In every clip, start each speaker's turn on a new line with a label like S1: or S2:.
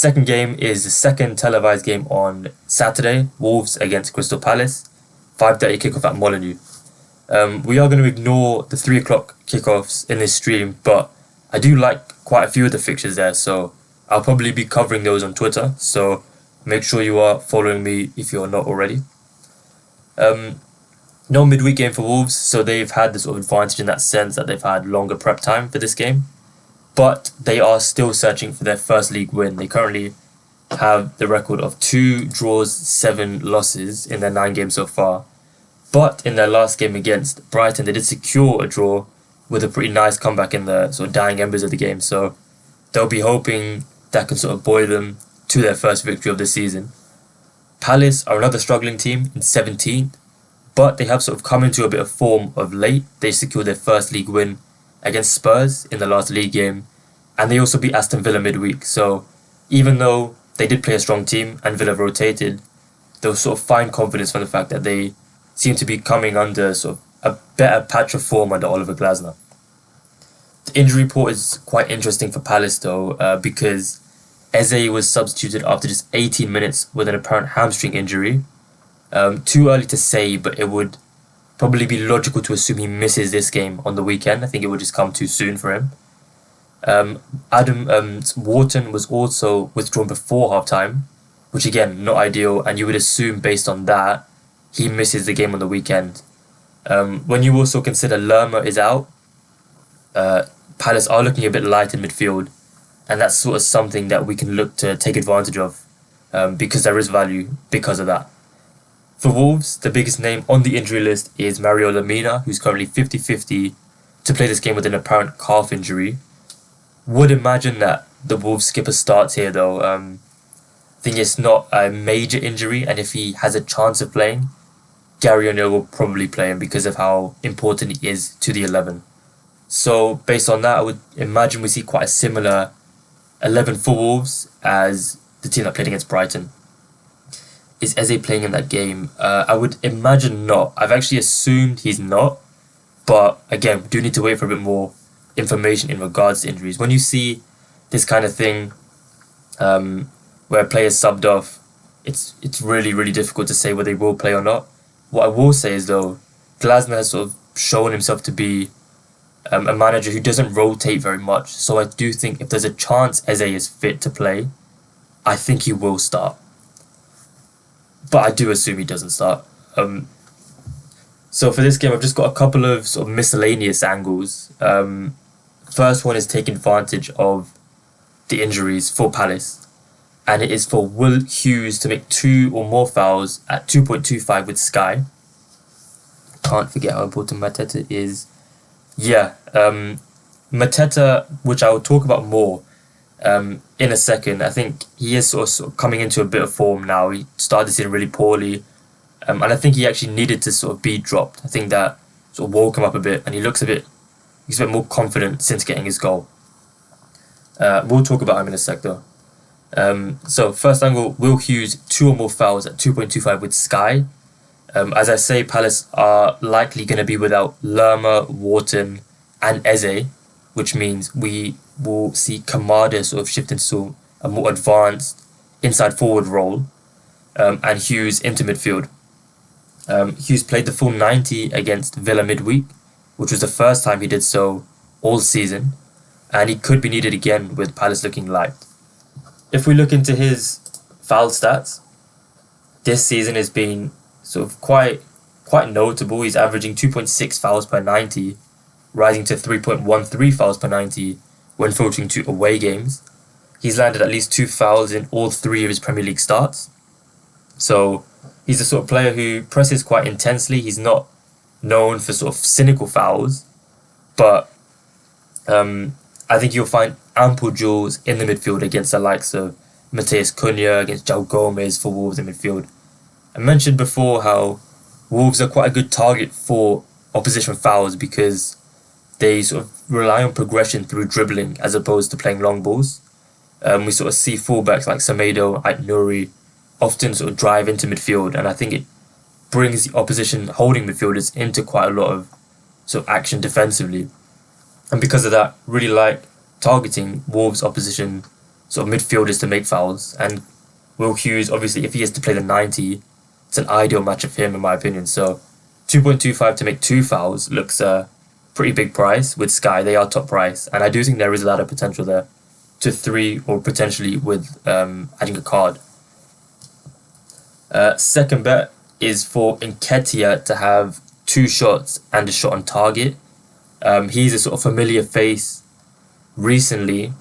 S1: Second game is the second televised game on Saturday, Wolves against Crystal Palace, 5:30 kickoff at Molineux. We are going to ignore the 3 o'clock kickoffs in this stream, but I do like quite a few of the fixtures there, so I'll probably be covering those on Twitter, so make sure you are following me if you're not already. No midweek game for Wolves, so they've had this sort of advantage in that sense that they've had longer prep time for this game, but they are still searching for their first league win. They currently have the record of 2 draws, 7 losses in their 9 games so far. But in their last game against Brighton, they did secure a draw with a pretty nice comeback in the sort of dying embers of the game. So they'll be hoping that can sort of buoy them to their first victory of the season. Palace are another struggling team in 17th, but they have sort of come into a bit of form of late. They secured their first league win against Spurs in the last league game, and they also beat Aston Villa midweek. So even though they did play a strong team and Villa rotated, they'll sort of find confidence from the fact that they seem to be coming under sort of a better patch of form under Oliver Glasner. The injury report is quite interesting for Palace though, because Eze was substituted after just 18 minutes with an apparent hamstring injury. Too early to say, but it would probably be logical to assume he misses this game on the weekend. I think it would just come too soon for him. Adam Wharton was also withdrawn before half-time, which again, not ideal, and you would assume based on that, he misses the game on the weekend. When you also consider Lerma is out, Palace are looking a bit light in midfield, and that's sort of something that we can look to take advantage of, because there is value because of that. For Wolves, the biggest name on the injury list is Mario Lemina, who's currently 50-50 to play this game with an apparent calf injury. Would imagine that the Wolves skipper starts here though. I think it's not a major injury, and if he has a chance of playing, Gary O'Neill will probably play him because of how important he is to the 11. So based on that, I would imagine we see quite a similar 11 for Wolves as the team that played against Brighton. Is Eze playing in that game? I would imagine not. I've actually assumed he's not, but again, we do need to wait for a bit more information in regards to injuries. When you see this kind of thing, where a player is subbed off, it's really difficult to say whether they will play or not. What I will say is though, Glasner has sort of shown himself to be a manager who doesn't rotate very much. So I do think if there's a chance Eze is fit to play, I think he will start. But I do assume he doesn't start. So for this game, I've just got a couple of sort of miscellaneous angles. First one is taking advantage of the injuries for Palace, and it is for Will Hughes to make 2 or more fouls at 2.25 with Sky. Can't forget how important Mateta is. Yeah, Mateta, which I will talk about more in a second. I think he is sort of coming into a bit of form now. He started the season really poorly, and I think he actually needed to sort of be dropped. I think that sort of woke him up a bit, and he's a bit more confident since getting his goal. We'll talk about him in a sec though. So first angle, Will Hughes, 2 or more fouls at 2.25 with Sky. As I say, Palace are likely going to be without Lerma, Wharton and Eze, which means we will see Kamada sort of shift into a more advanced inside forward role, and Hughes into midfield. Hughes played the full 90 against Villa midweek, which was the first time he did so all season, and he could be needed again with Palace looking light. If we look into his foul stats, this season has been sort of quite notable. He's averaging 2.6 fouls per 90, rising to 3.13 fouls per 90 when filtering to away games. He's landed at least 2 fouls in all 3 of his Premier League starts. So he's the sort of player who presses quite intensely. He's not known for sort of cynical fouls, but I think you'll find ample duels in the midfield against the likes of Mateus Cunha, against João Gomez for Wolves in midfield. I mentioned before how Wolves are quite a good target for opposition fouls because they sort of rely on progression through dribbling as opposed to playing long balls. We sort of see fullbacks like Semedo, Ait-Nouri often sort of drive into midfield, and I think it brings the opposition holding midfielders into quite a lot of sort of action defensively. And because of that, really like targeting Wolves' opposition sort of midfielders to make fouls, and Will Hughes, obviously, if he has to play the 90, it's an ideal matchup for him, in my opinion. So 2.25 to make 2 fouls looks a pretty big price with Sky. They are top price, and I do think there is a lot of potential there to 3 or potentially with adding a card. Second bet is for Nketiah to have 2 shots and a shot on target. He's a sort of familiar face recently.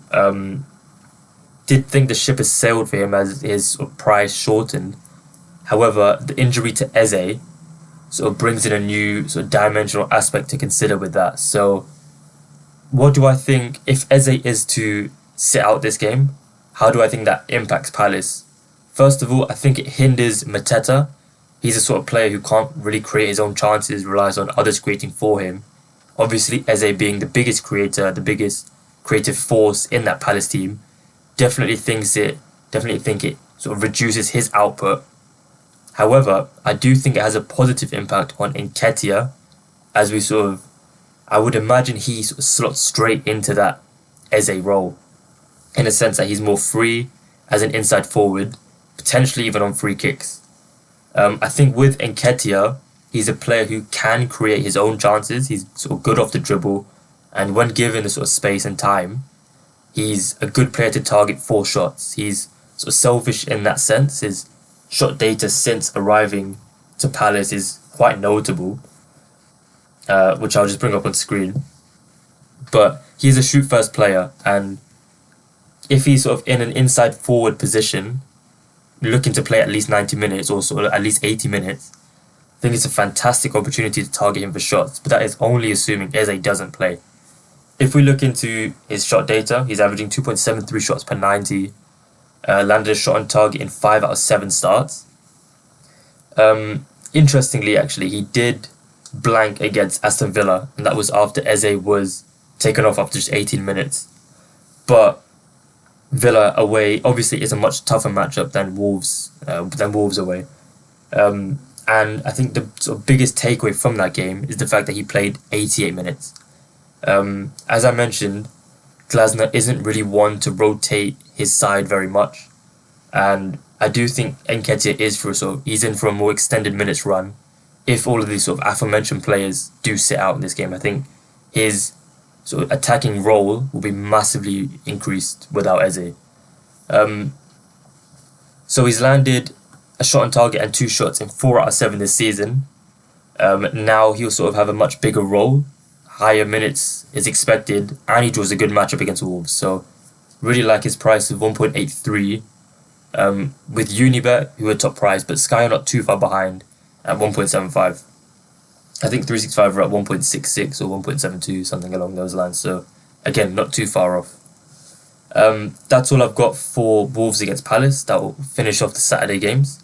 S1: Did think the ship has sailed for him as his sort of price shortened. However, the injury to Eze sort of brings in a new sort of dimensional aspect to consider with that. So what do I think if Eze is to sit out this game? How do I think that impacts Palace? First of all, I think it hinders Mateta. He's a sort of player who can't really create his own chances, relies on others creating for him. Obviously, Eze being the biggest creator, the biggest creative force in that Palace team, definitely think it sort of reduces his output. However, I do think it has a positive impact on Nketiah, as I would imagine he sort of slots straight into that Eze role, in a sense that he's more free as an inside forward, potentially even on free kicks. I think with Nketiah, he's a player who can create his own chances. He's sort of good off the dribble, and when given the sort of space and time, he's a good player to target 4 shots. He's sort of selfish in that sense. His shot data since arriving to Palace is quite notable, which I'll just bring up on screen. But he's a shoot first player, and if he's sort of in an inside forward position, looking to play at least 90 minutes or sort of at least 80 minutes, I think it's a fantastic opportunity to target him for shots, but that is only assuming Eze doesn't play. If we look into his shot data, he's averaging 2.73 shots per 90, landed a shot on target in 5 out of 7 starts. Interestingly, actually, he did blank against Aston Villa, and that was after Eze was taken off after just 18 minutes. But Villa away obviously is a much tougher matchup than Wolves away. And I think the sort of biggest takeaway from that game is the fact that he played 88 minutes. As I mentioned, Glasner isn't really one to rotate his side very much, and I do think Nketiah he's in for a more extended minutes run. If all of these sort of aforementioned players do sit out in this game, I think his sort of attacking role will be massively increased without Eze. So he's landed a shot on target and 2 shots in 4 out of 7 this season. Now he'll sort of have a much bigger role. Higher minutes is expected, and he draws a good matchup against Wolves. So really like his price of 1.83. With Unibet, who are top price, but Sky are not too far behind at 1.75. I think 365 are at 1.66 or 1.72, something along those lines. So again, not too far off. That's all I've got for Wolves against Palace. That will finish off the Saturday games.